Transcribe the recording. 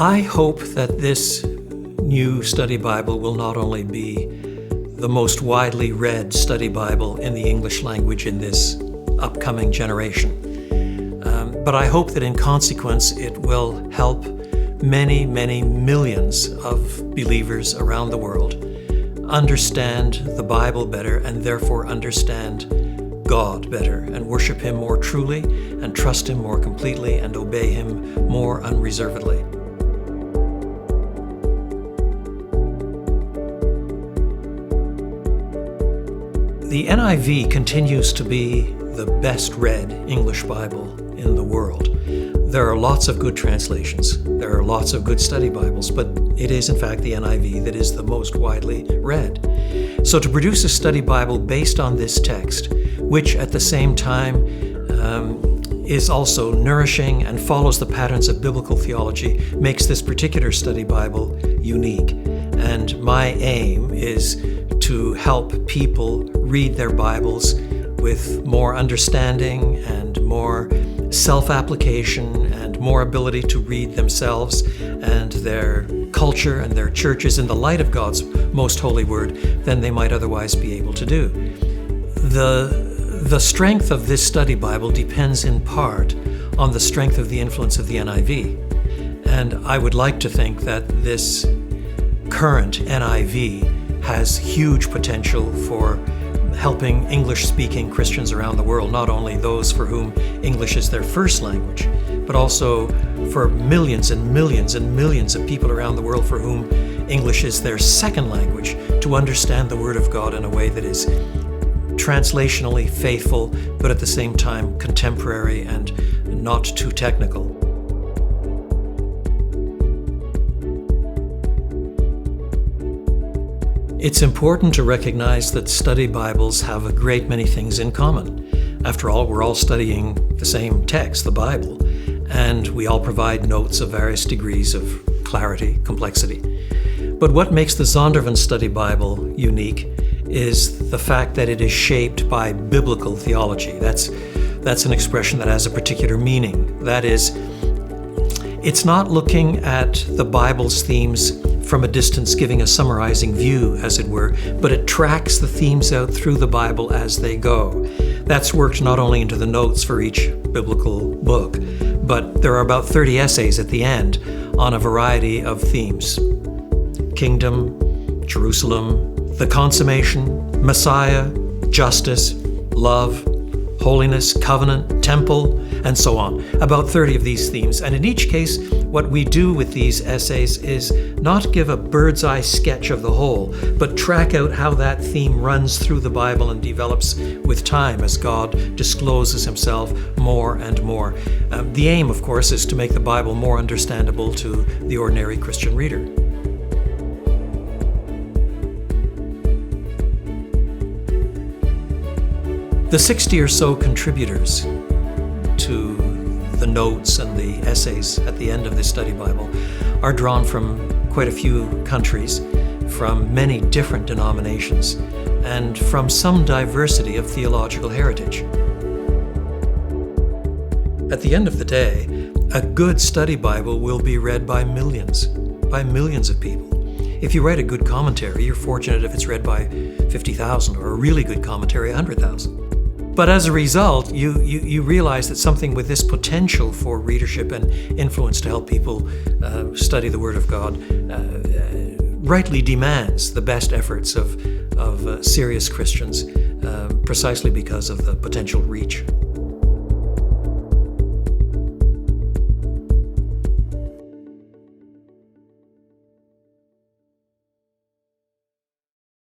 I hope that this new study Bible will not only be the most widely read study Bible in the English language in this upcoming generation, but I hope that in consequence it will help many, many millions of believers around the world understand the Bible better and therefore understand God better and worship Him more truly and trust Him more completely and obey Him more unreservedly. The NIV continues to be the best read English Bible in the world. There are lots of good translations. There are lots of good study Bibles, but it is in fact the NIV that is the most widely read. So to produce a study Bible based on this text, which at the same time is also nourishing and follows the patterns of biblical theology, makes this particular study Bible unique. And my aim is to help people read their Bibles with more understanding and more self-application and more ability to read themselves and their culture and their churches in the light of God's most holy word than they might otherwise be able to do. The strength of this study Bible depends in part on the strength of the influence of the NIV. And I would like to think that this current NIV has huge potential for helping English-speaking Christians around the world, not only those for whom English is their first language, but also for millions and millions and millions of people around the world for whom English is their second language, to understand the Word of God in a way that is translationally faithful, but at the same time contemporary and not too technical. It's important to recognize that study Bibles have a great many things in common. After all, we're all studying the same text, the Bible, and we all provide notes of various degrees of clarity, complexity. But what makes the Zondervan Study Bible unique is the fact that it is shaped by biblical theology. That's an expression that has a particular meaning. That is, it's not looking at the Bible's themes from a distance, giving a summarizing view, as it were, but it tracks the themes out through the Bible as they go. That's worked not only into the notes for each biblical book, but there are about 30 essays at the end on a variety of themes: kingdom, Jerusalem, the consummation, Messiah, justice, love, holiness, covenant, temple, and so on. About 30 of these themes. And in each case, what we do with these essays is not give a bird's eye sketch of the whole, but track out how that theme runs through the Bible and develops with time as God discloses Himself more and more. The aim, of course, is to make the Bible more understandable to the ordinary Christian reader. The 60 or so contributors to the notes and the essays at the end of this study Bible are drawn from quite a few countries, from many different denominations, and from some diversity of theological heritage. At the end of the day, a good study Bible will be read by millions of people. If you write a good commentary, you're fortunate if it's read by 50,000, or a really good commentary, 100,000. But as a result, you realize that something with this potential for readership and influence to help people study the Word of God rightly demands the best efforts of serious Christians, precisely because of the potential reach.